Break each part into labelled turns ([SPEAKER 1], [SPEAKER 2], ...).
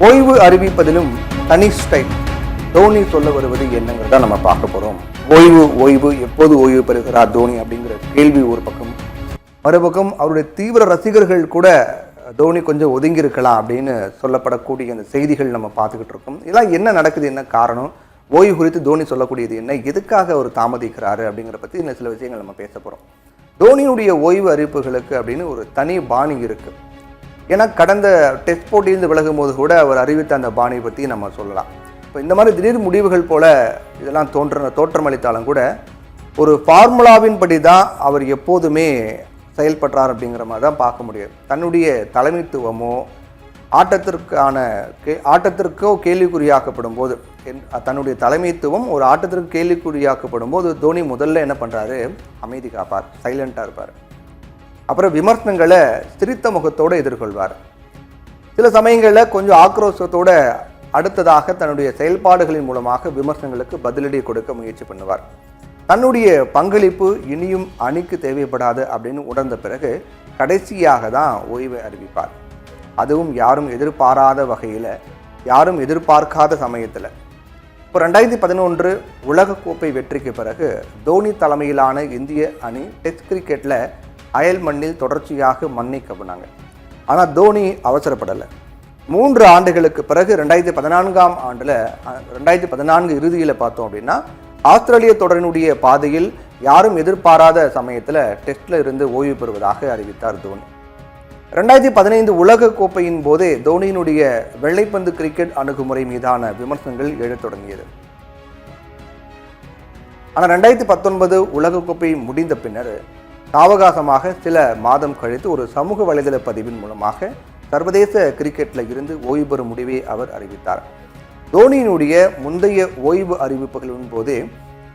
[SPEAKER 1] ஓய்வு அறிவிப்பதிலும் தனி ஸ்டைல் தோனி சொல்ல வருவது என்னங்கிறத நம்ம பார்க்க போறோம். ஓய்வு எப்போது ஓய்வு பெறுகிறார் தோனி அப்படிங்கிற கேள்வி ஒரு பக்கம், மறுபக்கம் அவருடைய தீவிர ரசிகர்கள் கூட தோனி கொஞ்சம் ஒதுங்கி இருக்கலாம் அப்படின்னு சொல்லப்படக்கூடிய அந்த செய்திகள் நம்ம பார்த்துக்கிட்டு இருக்கோம். இதெல்லாம் என்ன நடக்குது, என்ன காரணம், ஓய்வு குறித்து தோனி சொல்லக்கூடியது என்ன, எதுக்காக அவர் தாமதிக்கிறாரு அப்படிங்கிற பற்றி இன்னும் சில விஷயங்கள் நம்ம பேச போகிறோம். தோனியுடைய ஓய்வு அறிவிப்புகளுக்கு அப்படின்னு ஒரு தனி பாணி இருக்குது. ஏன்னா கடந்த டெஸ்ட் போட்டியிலிருந்து விலகும் போது கூட அவர் அறிவித்த அந்த பாணியை பற்றி நம்ம சொல்லலாம். இப்போ இந்த மாதிரி திடீர் முடிவுகள் போல் இதெல்லாம் தோற்றமளித்தாலும் கூட ஒரு ஃபார்முலாவின் படி தான் அவர் எப்போதுமே செயல்படுறார் அப்படிங்கிற மாதிரி தான் பார்க்க முடியாது. தன்னுடைய தலைமைத்துவமோ ஆட்டத்திற்கோ கேள்விக்குறியாக்கப்படும் போது, தன்னுடைய தலைமைத்துவம் ஒரு ஆட்டத்திற்கு கேள்விக்குறியாக்கப்படும் போது தோனி முதல்ல என்ன பண்ணுறாரு, அமைதி காப்பார், சைலண்ட்டாக இருப்பார். அப்புறம் விமர்சனங்களை சிரித்த முகத்தோடு எதிர்கொள்வார். சில சமயங்களில் கொஞ்சம் ஆக்ரோஷத்தோடு அடுத்ததாக தன்னுடைய செயல்பாடுகளின் மூலமாக விமர்சனங்களுக்கு பதிலடி கொடுக்க முயற்சி பண்ணுவார். தன்னுடைய பங்களிப்பு இனியும் அணிக்கு தேவைப்படாது அப்படின்னு உணர்ந்த பிறகு கடைசியாக தான் ஓய்வை அறிவிப்பார். அதுவும் யாரும் எதிர்பாராத வகையில், யாரும் எதிர்பார்க்காத சமயத்தில். இப்போ 2011 உலகக்கோப்பை வெற்றிக்கு பிறகு தோனி தலைமையிலான இந்திய அணி டெஸ்ட் கிரிக்கெட்டில் அயல் மண்ணில் தொடர்ச்சியாக மண்ணை கவ்வினாங்க. ஆனால் தோனி அவசரப்படலை. 3 ஆண்டுகளுக்கு பிறகு 2014ஆம் ஆண்டில் 2014 இறுதியில் பார்த்தோம் அப்படின்னா ஆஸ்திரேலிய தொடரினுடைய பாதையில் யாரும் எதிர்பாராத சமயத்தில் டெஸ்ட்டில் இருந்து ஓய்வு பெறுவதாக அறிவித்தார் தோனி. 2015 உலக கோப்பையின் போதே தோனியினுடைய வெள்ளைப்பந்து கிரிக்கெட் அணுகுமுறை மீதான விமர்சனங்கள் எழத் தொடங்கியது. ஆனால் 2019 உலகக்கோப்பை முடிந்த பின்னர் சாவகாசமாக சில மாதம் கழித்து ஒரு சமூக வலைதள பதிவின் மூலமாக சர்வதேச கிரிக்கெட்டில் இருந்து ஓய்வு பெறும் முடிவை அவர் அறிவித்தார். தோனியினுடைய முந்தைய ஓய்வு அறிவிப்புகளின் போதே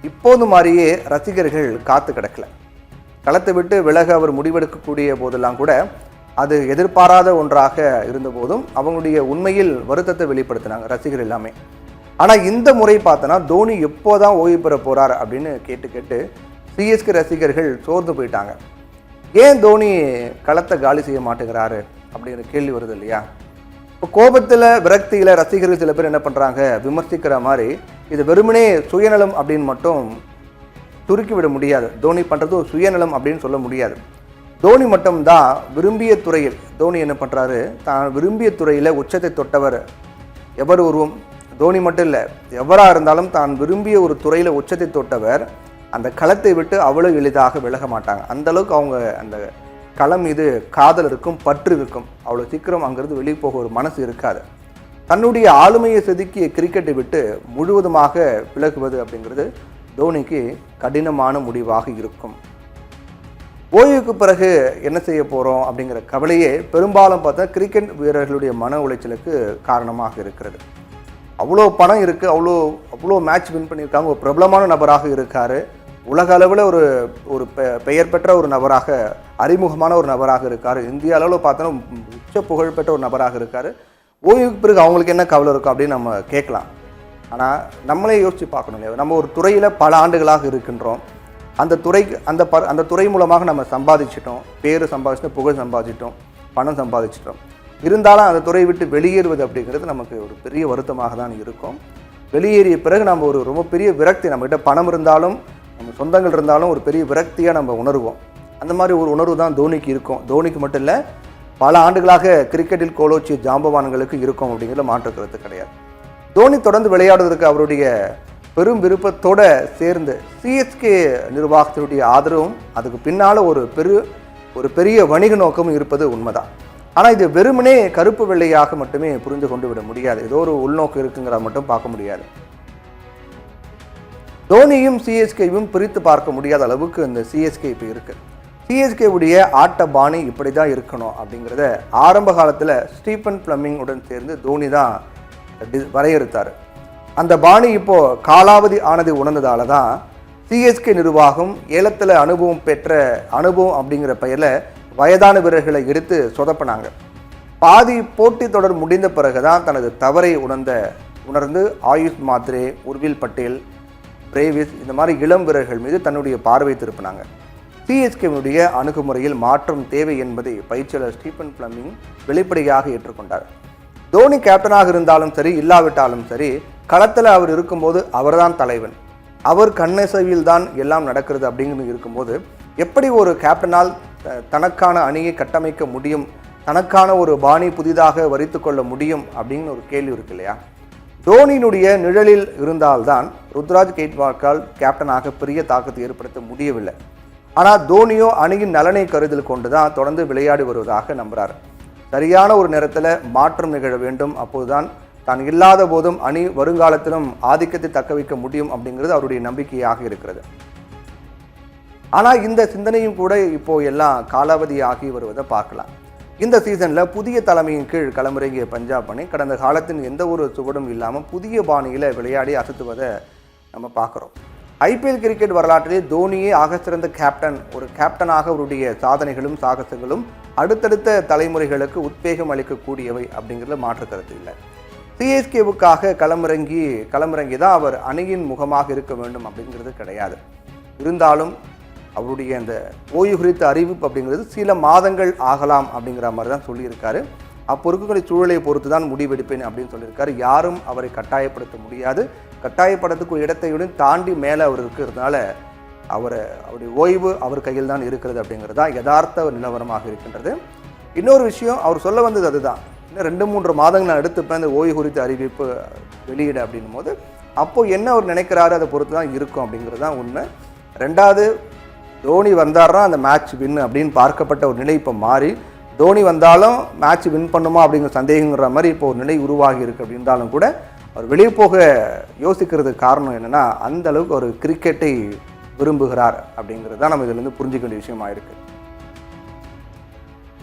[SPEAKER 1] இப்போது மாதிரியே ரசிகர்கள் காத்து கிடக்கல. களத்தை விட்டு விலக அவர் முடிவெடுக்கக்கூடிய போதெல்லாம் கூட அது எதிர்பாராத ஒன்றாக இருந்த போதும் அவங்களுடைய உண்மையில் வருத்தத்தை வெளிப்படுத்தினாங்க ரசிகர் எல்லாமே. ஆனால் இந்த முறை பார்த்தோன்னா தோனி எப்போதான் ஓய்வு பெற போகிறார் அப்படின்னு கேட்டு சிஎஸ்கே ரசிகர்கள் சோர்ந்து போயிட்டாங்க. ஏன் தோனி களத்தை காலி செய்ய மாட்டேங்கிறாரு அப்படிங்கிற கேள்வி வருது இல்லையா? இப்போ கோபத்தில் விரக்தியில் ரசிகர்கள் சில பேர் என்ன பண்ணுறாங்க, விமர்சிக்கிற மாதிரி இது வெறுமனே சுயநலம் அப்படின்னு மட்டும் சுருக்கிவிட முடியாது. தோனி பண்ணுறது ஒரு சுயநலம் அப்படின்னு சொல்ல முடியாது. தோனி மட்டும்தான் விரும்பிய துறையில், தோனி என்ன பண்ணுறாரு, தான் விரும்பிய துறையில் உச்சத்தை தொட்டவர் எவர் உருவம். தோனி மட்டும் இல்லை, எவராக இருந்தாலும் தான் விரும்பிய ஒரு துறையில் உச்சத்தை தொட்டவர் அந்த களத்தை விட்டு அவ்வளோ எளிதாக விலக மாட்டாங்க. அந்தளவுக்கு அவங்க அந்த களம் மீது காதல் இருக்கும், பற்று இருக்கும். அவ்வளோ சீக்கிரம் அங்கிருந்து வெளியே போக ஒரு மனசு இருக்காது. தன்னுடைய ஆளுமையை செதுக்கிய கிரிக்கெட்டை விட்டு முழுவதுமாக விலகுவது அப்படிங்கிறது தோனிக்கு கடினமான முடிவாக இருக்கும். ஓய்வுக்கு பிறகு என்ன செய்ய போகிறோம் அப்படிங்கிற கவலையே பெரும்பாலும் பார்த்தா கிரிக்கெட் வீரர்களுடைய மன உளைச்சலுக்கு காரணமாக இருக்கிறது. அவ்வளோ பணம் இருக்குது, அவ்வளோ மேட்ச் வின் பண்ணியிருக்காங்க, ஒரு பிரபலமான நபராக இருக்கார், உலக அளவில் ஒரு பெயர் பெற்ற ஒரு நபராக, அறிமுகமான ஒரு நபராக இருக்கார், இந்திய அளவில் பார்த்தோன்னா உச்ச புகழ்பெற்ற ஒரு நபராக இருக்கார். ஓய்வுக்கு பிறகு அவங்களுக்கு என்ன கவலை இருக்கும் அப்படின்னு நம்ம கேட்கலாம். ஆனால் நம்மளே யோசித்து பார்க்கணும் இல்லையா? நம்ம ஒரு துறையில் பல ஆண்டுகளாக இருக்கின்றோம். அந்த துறை மூலமாக நம்ம சம்பாதிச்சிட்டோம், பேர் சம்பாதிச்சிட்டோம், புகழ் சம்பாதிச்சிட்டோம், பணம் சம்பாதிச்சிட்டோம். இருந்தாலும் அந்த துறையை விட்டு வெளியேறுவது அப்படிங்கிறது நமக்கு ஒரு பெரிய வருத்தமாக தான் இருக்கும். வெளியேறிய பிறகு நம்ம ஒரு ரொம்ப பெரிய விரக்தி, நம்மகிட்ட பணம் இருந்தாலும் நம்ம சொந்தங்கள் இருந்தாலும் ஒரு பெரிய விரக்தியாக நம்ம உணர்வோம். அந்த மாதிரி ஒரு உணர்வு தான் தோனிக்கு இருக்கும். தோனிக்கு மட்டும் இல்லை, பல ஆண்டுகளாக கிரிக்கெட்டில் கோலோச்சிய ஜாம்பவான்களுக்கு இருக்கும் அப்படிங்கிறத மாற்றுக்கிறது கிடையாது. தோனி தொடர்ந்து விளையாடுவதற்கு அவருடைய பெரும் விருப்பத்தோடு சேர்ந்து சிஎஸ்கே நிர்வாகத்தினுடைய ஆதரவும் அதுக்கு பின்னால் ஒரு பெரிய வணிக நோக்கமும் இருப்பது உண்மைதான். ஆனால் இது வெறுமனே கருப்பு வெள்ளையாக மட்டுமே புரிந்து கொண்டு விட முடியாது. ஏதோ ஒரு உள்நோக்கு இருக்குங்கிறத மட்டும் பார்க்க முடியாது. தோனியும் சிஎஸ்கேயும் பிரித்து பார்க்க முடியாத அளவுக்கு இந்த சிஎஸ்கே இப்போ இருக்குது. சிஎஸ்கேவுடைய ஆட்ட பாணி இப்படி தான் இருக்கணும் அப்படிங்கிறத ஆரம்ப காலத்தில் ஸ்டீஃபன் பிளமிங் உடன் சேர்ந்து தோனி தான் வரையறுத்தார். அந்த பாணி இப்போது காலாவதி ஆனது உணர்ந்ததால தான் சிஎஸ்கே நிர்வாகம் ஏலத்தில் அனுபவம் அப்படிங்கிற பெயரில் வயதான வீரர்களை எடுத்து சொதப்பினாங்க. பாதி போட்டி தொடர் முடிந்த பிறகு தான் தனது தவறை உணர்ந்து ஆயுஷ் மாத்ரே, உர்வில் பட்டேல், பிரேவிஸ் இந்த மாதிரி இளம் வீரர்கள் மீது தன்னுடைய பார்வை திருப்பினாங்க. சிஎஸ்கேவினுடைய அணுகுமுறையில் மாற்றம் தேவை என்பதை பயிற்சியாளர் ஸ்டீஃபன் பிளமிங் வெளிப்படையாக ஏற்றுக்கொண்டார். தோனி கேப்டனாக இருந்தாலும் சரி இல்லாவிட்டாலும் சரி, களத்தில் அவர் இருக்கும்போது அவர்தான் தலைவன், அவர் கண்ணசைவில் தான் எல்லாம் நடக்கிறது அப்படிங்கிறது இருக்கும்போது எப்படி ஒரு கேப்டனால் தனக்கான அணியை கட்டமைக்க முடியும், தனக்கான ஒரு பாணி புதிதாக வரித்து கொள்ள முடியும் அப்படிங்கிற ஒரு கேள்வி இருக்கு இல்லையா? தோனியினுடைய நிழலில் இருந்தால்தான் ருத்ராஜ் கெய்க்வாடால் கேப்டனாக பெரிய தாக்கத்தை ஏற்படுத்த முடியவில்லை. ஆனால் தோனியோ அணியின் நலனை கருதில் கொண்டு தான் தொடர்ந்து விளையாடி வருவதாக நம்புகிறார். சரியான ஒரு நேரத்தில் மாற்றம் நிகழ வேண்டும், அப்போதுதான் தான் இல்லாத போதும் அணி வருங்காலத்திலும் ஆதிக்கத்தை தக்க வைக்க முடியும் அப்படிங்கிறது அவருடைய நம்பிக்கையாக இருக்கிறது. ஆனால் இந்த சிந்தனையும் கூட இப்போ எல்லாம் காலாவதி ஆகி வருவதை பார்க்கலாம். இந்த சீசனில் புதிய தலைமையின் கீழ் களமிறங்கிய பஞ்சாப் அணி கடந்த காலத்தின் எந்த ஒரு சுவடும் இல்லாமல் புதிய பாணியில் விளையாடி அசத்துவதை நம்ம பார்க்குறோம். ஐபிஎல் கிரிக்கெட் வரலாற்றிலே தோனியே ஆகச்சிறந்த கேப்டன், ஒரு கேப்டனாக அவருடைய சாதனைகளும் சாகசங்களும் அடுத்தடுத்த தலைமுறைகளுக்கு உத்வேகம் அளிக்கக்கூடியவை அப்படிங்கிறதுல மாற்று கருத்து இல்லை. சிஎஸ்கேவுக்காக களமிறங்கி தான் அவர் அணியின் முகமாக இருக்க வேண்டும் அப்படிங்கிறது கிடையாது. இருந்தாலும் அவருடைய அந்த ஓய்வு குறித்த அறிவிப்பு அப்படிங்கிறது சில மாதங்கள் ஆகலாம் அப்படிங்கிற மாதிரி தான் சொல்லியிருக்காரு. அப்போ இருக்கக்கூடிய சூழலை பொறுத்து தான் முடிவெடுப்பேன் அப்படின்னு சொல்லியிருக்காரு. யாரும் அவரை கட்டாயப்படுத்த முடியாது. கட்டாயப்படுத்தக்கூடிய இடத்தையுடன் தாண்டி மேலே அவர் இருக்கிறதுனால அவருடைய ஓய்வு அவர் கையில் தான் இருக்கிறது அப்படிங்கிறது தான் யதார்த்த நிலவரமாக இருக்கின்றது. இன்னொரு விஷயம் அவர் சொல்ல வந்தது அதுதான், இன்னும் 2-3 மாதங்கள் நான் எடுத்துப்பேன் இந்த ஓய்வு குறித்த அறிவிப்பு வெளியிட அப்படின்னும் போது அப்போது என்ன அவர் நினைக்கிறாரு அதை பொறுத்து தான் இருக்கும் அப்படிங்கிறது தான் உண்மை. ரெண்டாவது, தோனி வந்தார்னா அந்த மேட்ச் வின் அப்படின்னு பார்க்கப்பட்ட ஒரு நிலை இப்போ மாறி, தோனி வந்தாலும் மேட்ச் வின் பண்ணுமா அப்படிங்கிற சந்தேகங்கிற மாதிரி இப்போ ஒரு நிலை உருவாகி இருக்குது. அப்படி இருந்தாலும் கூட அவர் வெளியே போக யோசிக்கிறதுக்கு காரணம் என்னென்னா, அந்த அளவுக்கு ஒரு கிரிக்கெட்டை விரும்புகிறார் அப்படிங்கிறது தான் நம்ம இதிலேருந்து புரிஞ்சிக்க வேண்டிய விஷயமா இருக்குது.